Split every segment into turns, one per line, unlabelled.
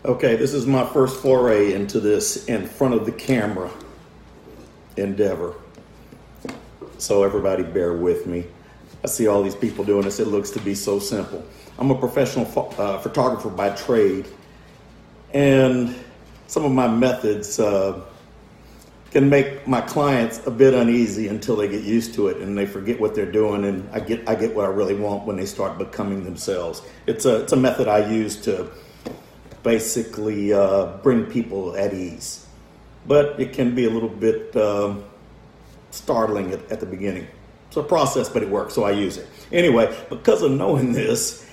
Okay, this is my first foray into this in front of the camera endeavor. So everybody bear with me. I see all these people doing this. It looks to be so simple. I'm a professional photographer by trade, and some of my methods can make my clients a bit uneasy until they get used to it and they forget what they're doing, and I get what I really want when they start becoming themselves. It's a method I use to basically bring people at ease, but it can be a little bit startling at the beginning. It's a process, but it works, so I use it. Anyway, because of knowing this,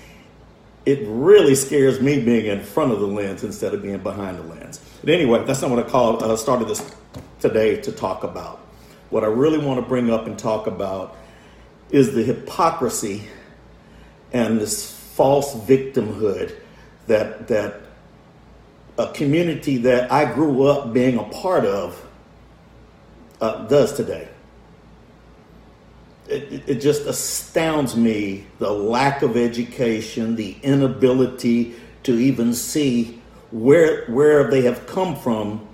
it really scares me being in front of the lens instead of being behind the lens. But anyway, that's not what I started this today to talk about. What I really want to bring up and talk about is the hypocrisy and this false victimhood that a community that I grew up being a part of does today. It just astounds me, the lack of education, the inability to even see where they have come from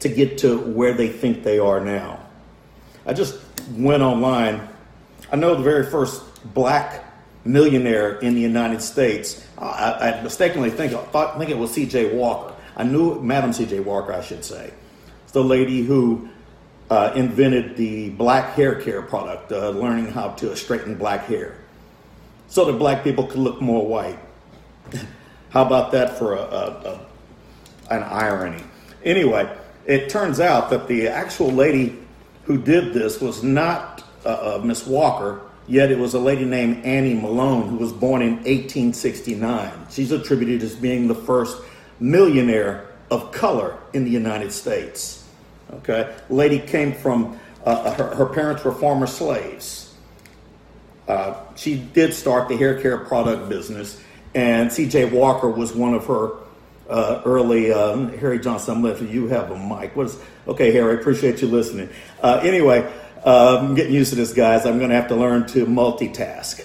to get to where they think they are now. I just went online. I know the very first black millionaire in the United States. I mistakenly think it was C.J. Walker. I knew Madam C.J. Walker, I should say. It's the lady who invented the black hair care product, learning how to straighten black hair so that black people could look more white. How about that for an irony? Anyway, it turns out that the actual lady who did this was not Miss Walker, yet it was a lady named Annie Malone, who was born in 1869. She's attributed as being the first millionaire of color in the United States. Okay, lady came from, her parents were former slaves. She did start the hair care product business, and C.J. Walker was one of her early, Harry Johnson, I'm letting you have a mic. Okay, Harry, appreciate you listening. Anyway, I'm getting used to this, guys. I'm going to have to learn to multitask.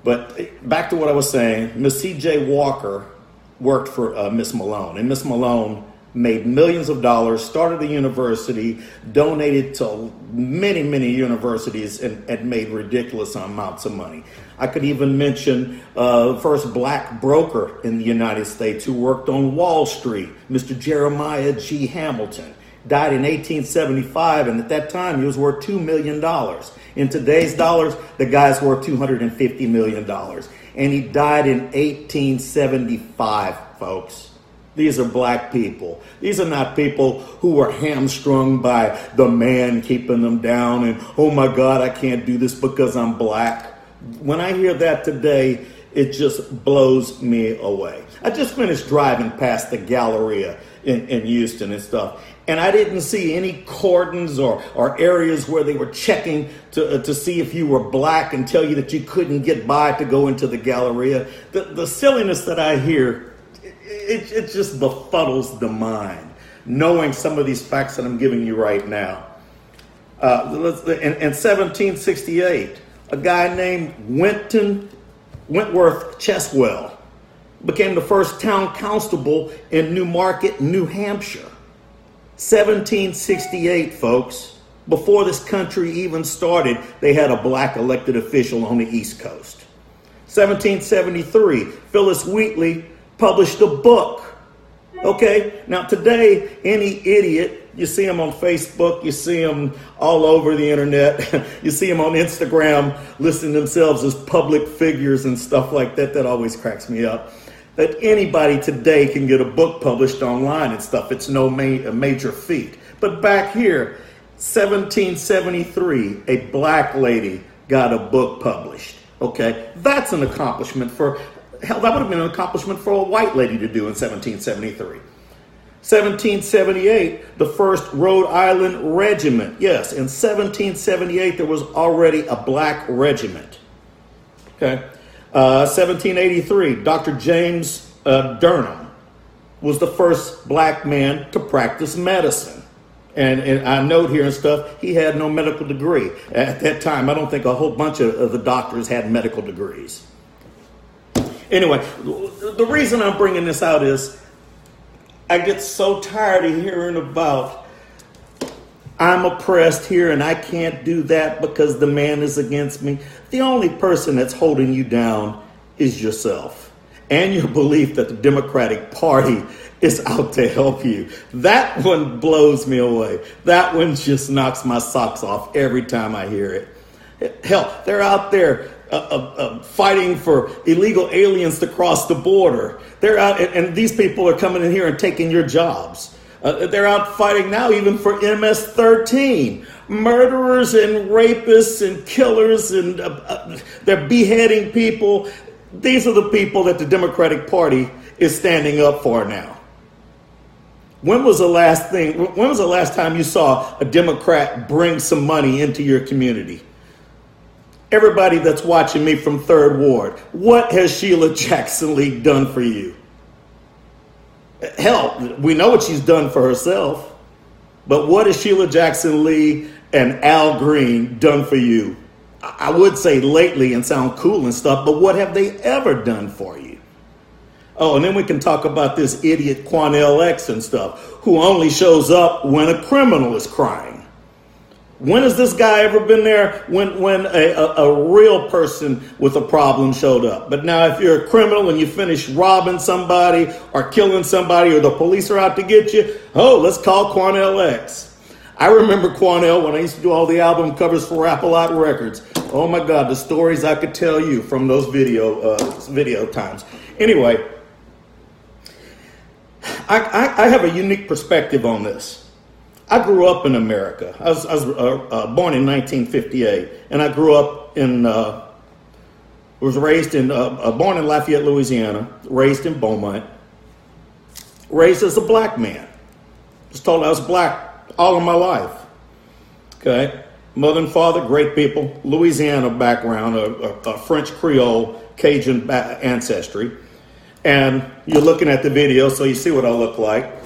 But back to what I was saying, Miss C.J. Walker worked for Miss Malone, and Miss Malone made millions of dollars, started a university, donated to many, many universities, and made ridiculous amounts of money. I could even mention the first black broker in the United States who worked on Wall Street, Mr. Jeremiah G. Hamilton. Died in 1875, and at that time he was worth $2 million. In today's dollars, the guy's worth $250 million. And he died in 1875, folks. These are black people. These are not people who were hamstrung by the man keeping them down and, oh my God, I can't do this because I'm black. When I hear that today, it just blows me away. I just finished driving past the Galleria in Houston and stuff, and I didn't see any cordons or areas where they were checking to see if you were black and tell you that you couldn't get by to go into the Galleria. The silliness that I hear, it just befuddles the mind, knowing some of these facts that I'm giving you right now. In 1768, a guy named Wentworth Cheswell became the first town constable in Newmarket, New Hampshire. 1768, folks. Before this country even started, they had a black elected official on the East Coast. 1773, Phyllis Wheatley published a book. Okay, now today, any idiot, you see them on Facebook, you see them all over the internet, you see them on Instagram listing themselves as public figures and stuff like that. That always cracks me up. That anybody today can get a book published online and stuff. It's no major feat. But back here, 1773, a black lady got a book published. Okay, that's an accomplishment for, hell, that would have been an accomplishment for a white lady to do in 1773. 1778, the first Rhode Island regiment. Yes, in 1778, there was already a black regiment. Okay. 1783, Dr. James Durham was the first black man to practice medicine. And I note here and stuff, he had no medical degree. At that time, I don't think a whole bunch of the doctors had medical degrees. Anyway, the reason I'm bringing this out is I get so tired of hearing about I'm oppressed here and I can't do that because the man is against me. The only person that's holding you down is yourself and your belief that the Democratic Party is out to help you. That one blows me away. That one just knocks my socks off every time I hear it. Hell, they're out there fighting for illegal aliens to cross the border. They're out, and these people are coming in here and taking your jobs. They're out fighting now even for MS-13. Murderers and rapists and killers, and they're beheading people. These are the people that the Democratic Party is standing up for now. When was the last time you saw a Democrat bring some money into your community? Everybody that's watching me from Third Ward, what has Sheila Jackson Lee done for you? Hell, we know what she's done for herself, but what has Sheila Jackson Lee and Al Green done for you? I would say lately and sound cool and stuff, but what have they ever done for you? Oh, and then we can talk about this idiot Quanell X and stuff, who only shows up when a criminal is crying. When has this guy ever been there when a real person with a problem showed up? But now if you're a criminal and you finish robbing somebody or killing somebody or the police are out to get you, oh, let's call Quanell X. I remember Quanell when I used to do all the album covers for Rap-A-Lot Records. Oh my God, the stories I could tell you from those video times. Anyway, I have a unique perspective on this. I grew up in America. I was born in 1958, and I grew up born in Lafayette, Louisiana, raised in Beaumont, raised as a black man. Was told I was black all of my life. Okay, mother and father, great people, Louisiana background, a French Creole, Cajun ancestry, and you're looking at the video, so you see what I look like.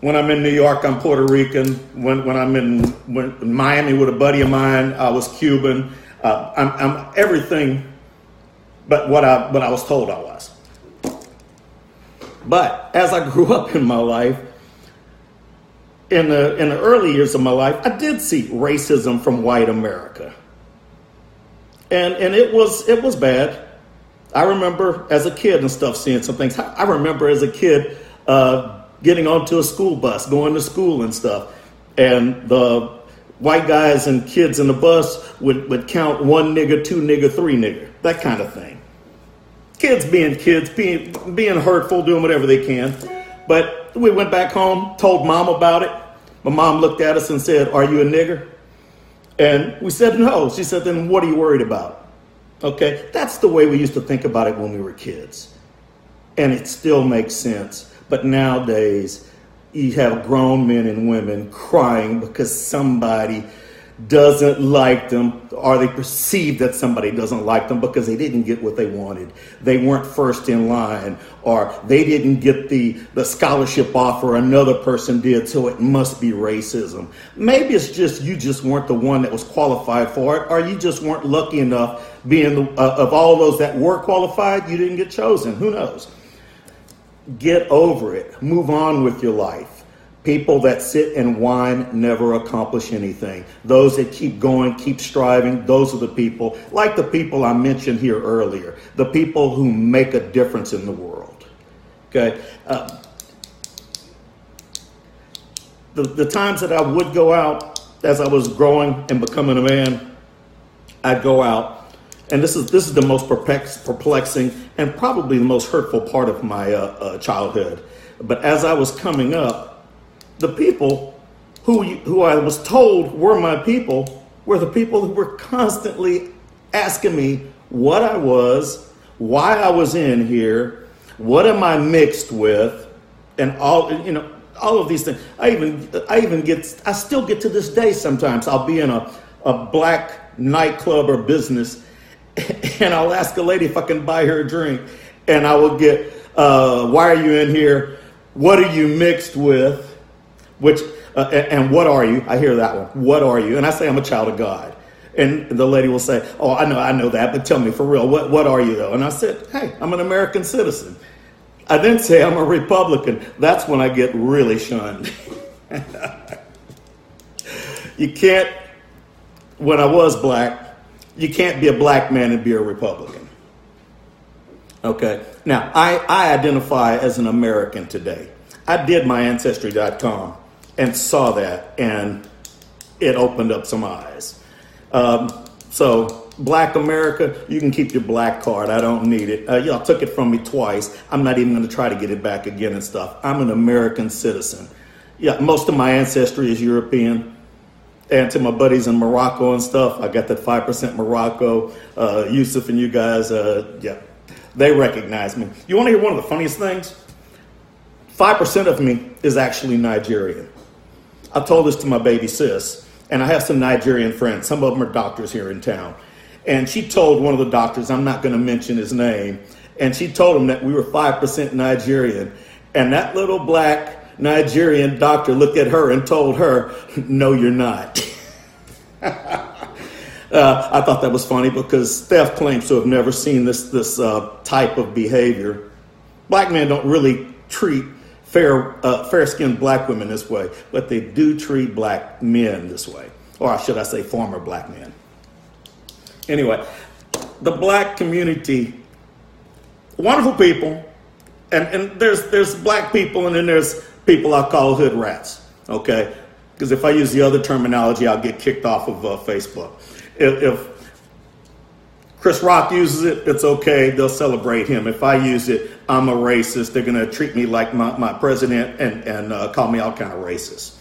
When I'm in New York, I'm Puerto Rican. When I'm in Miami with a buddy of mine, I was Cuban. I'm everything but what I was told I was. But as I grew up in my life, in the early years of my life, I did see racism from white America, and it was bad. I remember as a kid and stuff seeing some things. I remember as a kid getting onto a school bus, going to school and stuff, and the white guys and kids in the bus would count 1 nigger, 2 nigger, 3 nigger, that kind of thing. Kids, being hurtful, doing whatever they can. But we went back home, told mom about it. My mom looked at us and said, "Are you a nigger?" And we said no. She said, "Then what are you worried about?" Okay, that's the way we used to think about it when we were kids. And it still makes sense. But nowadays, you have grown men and women crying because somebody doesn't like them, or they perceive that somebody doesn't like them because they didn't get what they wanted. They weren't first in line, or they didn't get the scholarship offer another person did, so it must be racism. Maybe it's just you just weren't the one that was qualified for it, or you just weren't lucky enough being of all those that were qualified, you didn't get chosen. Who knows? Get over it. Move on with your life. People that sit and whine never accomplish anything. Those that keep going, keep striving, those are the people, like the people I mentioned here earlier, the people who make a difference in the world. Okay? The times that I would go out as I was growing and becoming a man, I'd go out. And this is the most perplexing and probably the most hurtful part of my childhood. But as I was coming up, the people who I was told were my people were the people who were constantly asking me what I was, why I was in here, what am I mixed with, and all of these things. I still get to this day sometimes. I'll be in a black nightclub or business, and I'll ask a lady if I can buy her a drink, and I will get, why are you in here? What are you mixed with? And what are you? I hear that one. What are you? And I say, I'm a child of God. And the lady will say, oh, I know that, but tell me for real, what are you though? And I said, hey, I'm an American citizen. I didn't say I'm a Republican. That's when I get really shunned. You can't, when I was black, you can't be a black man and be a Republican. Okay. Now, I identify as an American today. I did my Ancestry.com and saw that, and it opened up some eyes. So, Black America, you can keep your black card. I don't need it. Y'all took it from me twice. I'm not even going to try to get it back again and stuff. I'm an American citizen. Yeah, most of my ancestry is European. And to my buddies in Morocco and stuff, I got that 5% Morocco. Yusuf and you guys, yeah, they recognize me. You want to hear one of the funniest things? 5% of me is actually Nigerian. I told this to my baby sis, and I have some Nigerian friends. Some of them are doctors here in town. And she told one of the doctors, I'm not going to mention his name, and she told him that we were 5% Nigerian. And that little black Nigerian doctor looked at her and told her, no, you're not. I thought that was funny because Steph claims to have never seen this type of behavior. Black men don't really treat fair-skinned black women this way, but they do treat black men this way. Or should I say former black men. Anyway, the black community, wonderful people, and there's black people, and then there's people I call hood rats, okay? Because if I use the other terminology, I'll get kicked off of Facebook. If Chris Rock uses it, it's okay. They'll celebrate him. If I use it, I'm a racist. They're going to treat me like my president and call me all kind of racist.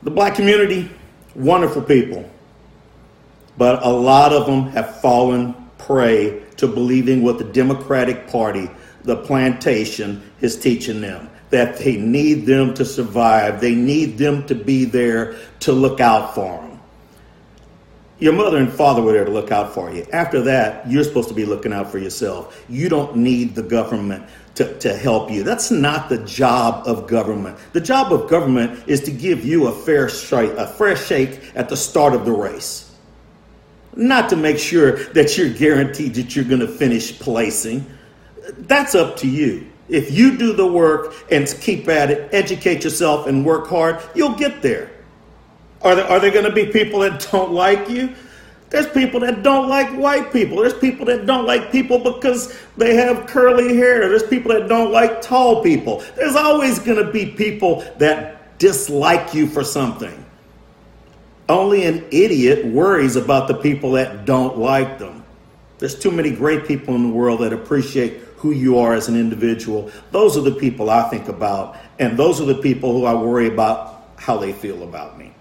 The black community, wonderful people. But a lot of them have fallen prey to believing what the Democratic Party, the Plantation, is teaching them. That they need them to survive. They need them to be there to look out for them. Your mother and father were there to look out for you. After that, you're supposed to be looking out for yourself. You don't need the government to help you. That's not the job of government. The job of government is to give you a fair shake at the start of the race. Not to make sure that you're guaranteed that you're going to finish placing. That's up to you. If you do the work and keep at it, educate yourself and work hard, you'll get there. Are there going to be people that don't like you? There's people that don't like white people. There's people that don't like people because they have curly hair. There's people that don't like tall people. There's always going to be people that dislike you for something. Only an idiot worries about the people that don't like them. There's too many great people in the world that appreciate who you are as an individual. Those are the people I think about, and those are the people who I worry about how they feel about me.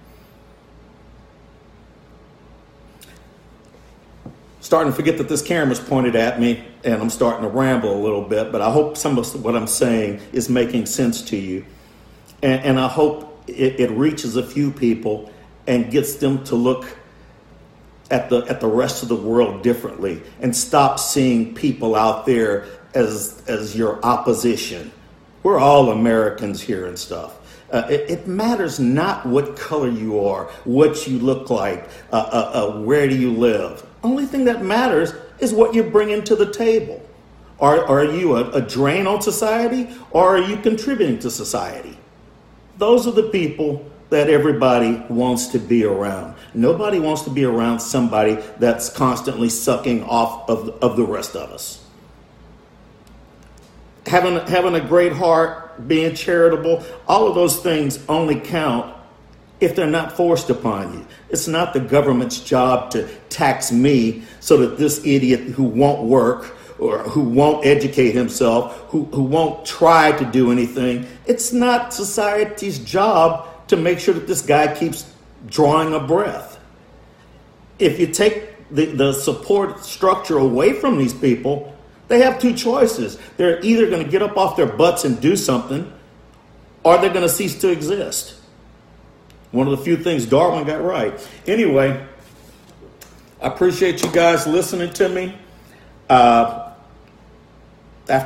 Starting to forget that this camera's pointed at me, and I'm starting to ramble a little bit, but I hope some of what I'm saying is making sense to you. And I hope it reaches a few people and gets them to look at the rest of the world differently and stop seeing people out there as your opposition. We're all Americans here and stuff. It matters not what color you are, what you look like, where do you live. Only thing that matters is what you're bringing to the table. Are you a drain on society, or are you contributing to society? Those are the people that everybody wants to be around. Nobody wants to be around somebody that's constantly sucking off of the rest of us. Having a great heart, being charitable, all of those things only count if they're not forced upon you. It's not the government's job to tax me so that this idiot who won't work or who won't educate himself, who won't try to do anything, it's not society's job to make sure that this guy keeps drawing a breath. If you take the support structure away from these people, they have two choices. They're either going to get up off their butts and do something, or they're going to cease to exist. One of the few things Darwin got right. Anyway, I appreciate you guys listening to me. After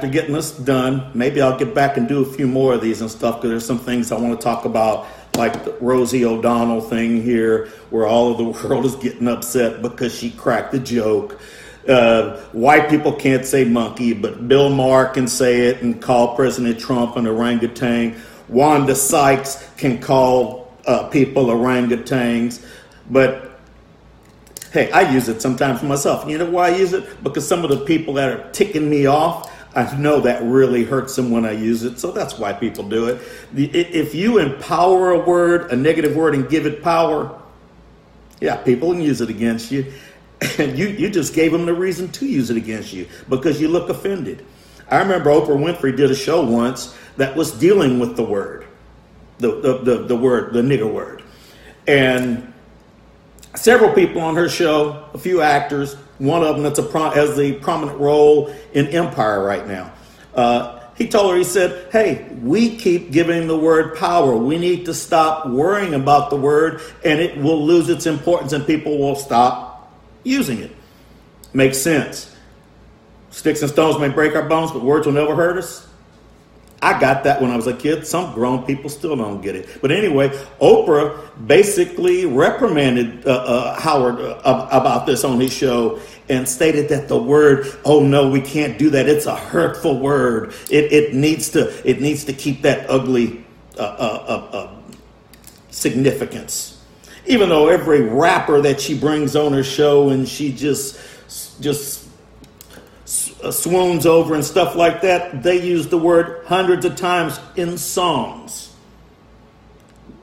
getting this done, maybe I'll get back and do a few more of these and stuff, because there's some things I want to talk about, like the Rosie ODonnell thing here, where all of the world is getting upset because she cracked the joke. White people can't say monkey, but Bill Maher can say it and call President Trump an orangutan. Wanda Sykes can call people orangutans. But hey, I use it sometimes for myself. You know why I use it? Because some of the people that are ticking me off, I know that really hurts them when I use it. So that's why people do it. If you empower a word, a negative word, and give it power, yeah, people can use it against you. And you just gave them the reason to use it against you because you look offended. I remember Oprah Winfrey did a show once that was dealing with the word, the word, the nigger word. And several people on her show, a few actors, one of them that's has a prominent role in Empire right now. He told her, he said, hey, we keep giving the word power. We need to stop worrying about the word and it will lose its importance and people will stop using it. Makes sense. Sticks and stones may break our bones, but words will never hurt us. I got that when I was a kid. Some grown people still don't get it. But anyway, Oprah basically reprimanded Howard about this on his show and stated that the word, oh no, we can't do that. It's a hurtful word. It needs to keep that ugly significance. Even though every rapper that she brings on her show and she just swoons over and stuff like that, they use the word hundreds of times in songs.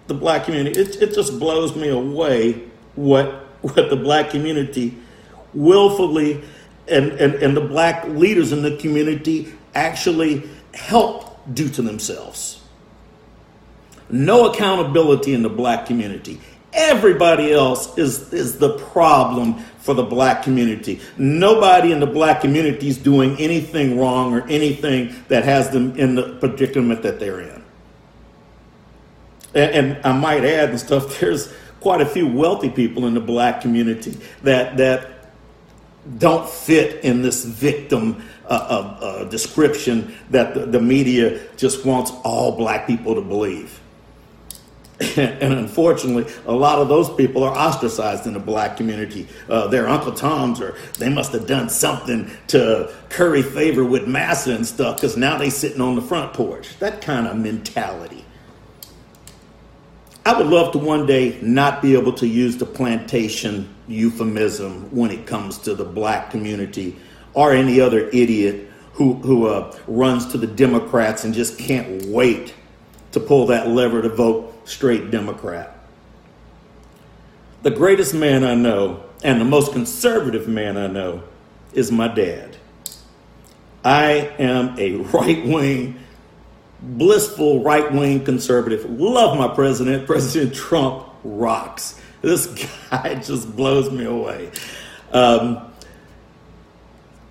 The black community, it just blows me away what the black community willfully and the black leaders in the community actually help do to themselves. No accountability in the black community. Everybody else is the problem for the black community. Nobody in the black community is doing anything wrong or anything that has them in the predicament that they're in. And I might add and stuff, there's quite a few wealthy people in the black community that don't fit in this victim description that the media just wants all black people to believe. And unfortunately, a lot of those people are ostracized in the black community. Their Uncle Toms, or they must have done something to curry favor with Massa and stuff because now they sitting on the front porch. That kind of mentality. I would love to one day not be able to use the plantation euphemism when it comes to the black community or any other idiot who runs to the Democrats and just can't wait to pull that lever to vote straight Democrat. The greatest man I know and the most conservative man I know is my dad. I am a right-wing, blissful right-wing conservative. Love my president. President Trump rocks. This guy just blows me away.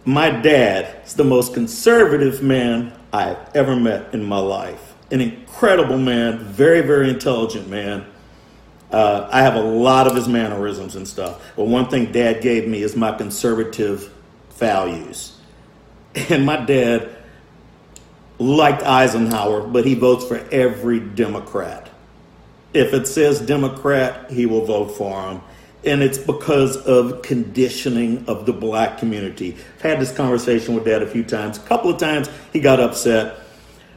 My dad is the most conservative man I've ever met in my life. An incredible man, very, very intelligent man. I have a lot of his mannerisms and stuff. But one thing Dad gave me is my conservative values. And my dad liked Eisenhower, but he votes for every Democrat. If it says Democrat, he will vote for him. And it's because of conditioning of the black community. I've had this conversation with Dad a few times. A couple of times he got upset.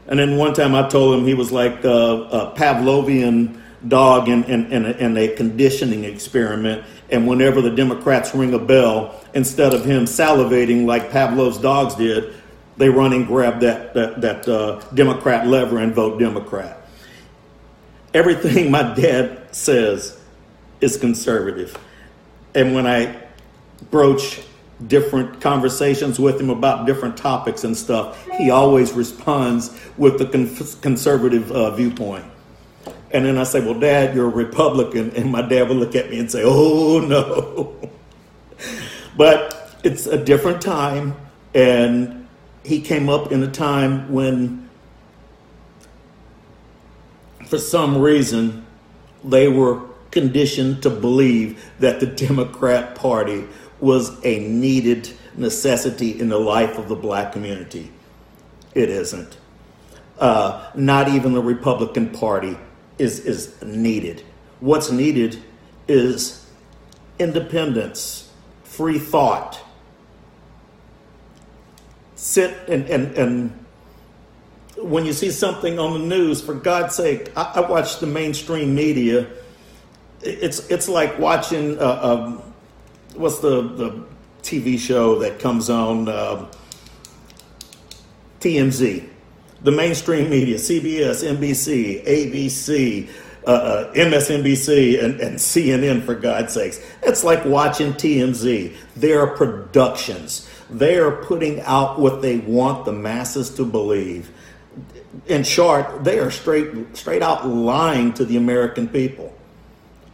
And then one time I told him he was like a Pavlovian dog in a conditioning experiment. And whenever the Democrats ring a bell, instead of him salivating like Pavlov's dogs did, they run and grab that Democrat lever and vote Democrat. Everything my dad says is conservative. And when I broach different conversations with him about different topics and stuff, he always responds with the conservative viewpoint. And then I say, well, Dad, you're a Republican. And my dad would look at me and say, oh, no. But it's a different time. And he came up in a time when, for some reason, they were conditioned to believe that the Democrat Party was a needed necessity in the life of the black community. It isn't. Not even the Republican Party is needed. What's needed is independence, free thought, sit and when you see something on the news, for God's sake, I watch the mainstream media. It's like watching what's the TV show that comes on TMZ, the mainstream media, CBS, NBC, ABC, MSNBC, and CNN, for God's sakes. It's like watching TMZ. They are productions. They are putting out what they want the masses to believe. In short, they are straight out lying to the American people.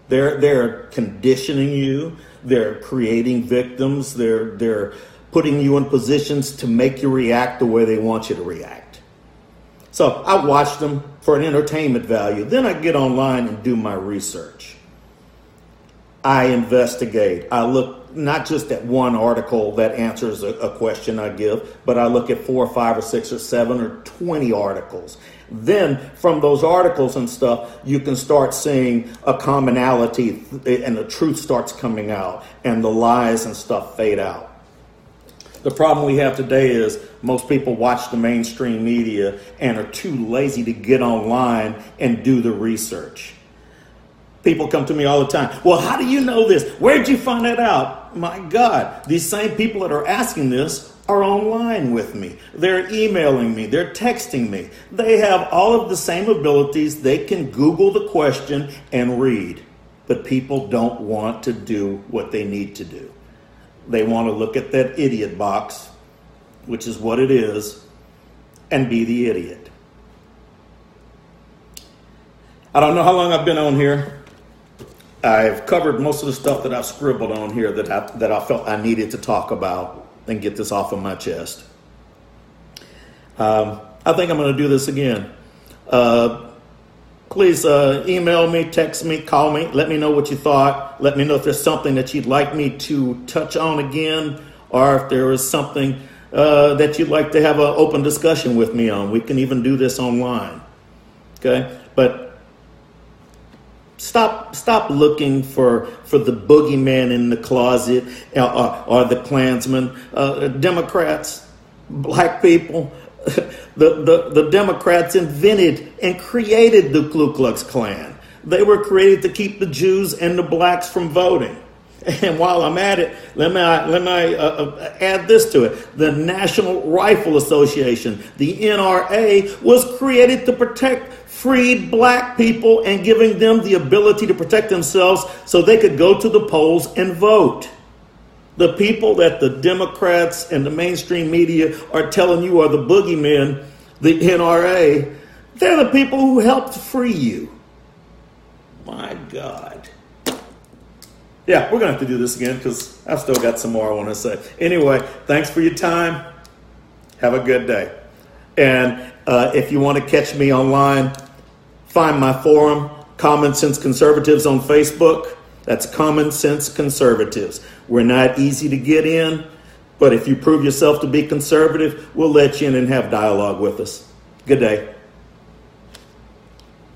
They're conditioning you. They're creating victims. They're putting you in positions to make you react the way they want you to react. So I watch them for an entertainment value. Then I get online and do my research. I investigate. I look not just at one article that answers a question I give, but I look at 4 or 5 or 6 or 7 or 20 articles. Then from those articles and stuff, you can start seeing a commonality, and the truth starts coming out and the lies and stuff fade out. The problem we have today is most people watch the mainstream media and are too lazy to get online and do the research. People come to me all the time. Well, how do you know this? Where'd you find that out? My God, these same people that are asking this are online with me. They're emailing me. They're texting me. They have all of the same abilities. They can Google the question and read. But people don't want to do what they need to do. They want to look at that idiot box, which is what it is, and be the idiot. I don't know how long I've been on here. I've covered most of the stuff that I've scribbled on here that I felt I needed to talk about and get this off of my chest. I think I'm going to do this again. Please email me, text me, call me. Let me know what you thought. Let me know if there's something that you'd like me to touch on again, or if there is something that you'd like to have an open discussion with me on. We can even do this online. Okay? But stop looking for the boogeyman in the closet or the Klansman. Democrats, black people. The Democrats invented and created the Ku Klux Klan. They were created to keep the Jews and the blacks from voting. And while I'm at it, let me add this to it. The National Rifle Association, the NRA, was created to protect freed black people and giving them the ability to protect themselves so they could go to the polls and vote. The people that the Democrats and the mainstream media are telling you are the boogeymen, the NRA, they're the people who helped free you. My God. Yeah, we're going to have to do this again because I've still got some more I want to say. Anyway, thanks for your time. Have a good day. And if you want to catch me online, find my forum, Common Sense Conservatives on Facebook. That's Common Sense Conservatives. We're not easy to get in, but if you prove yourself to be conservative, we'll let you in and have dialogue with us. Good day.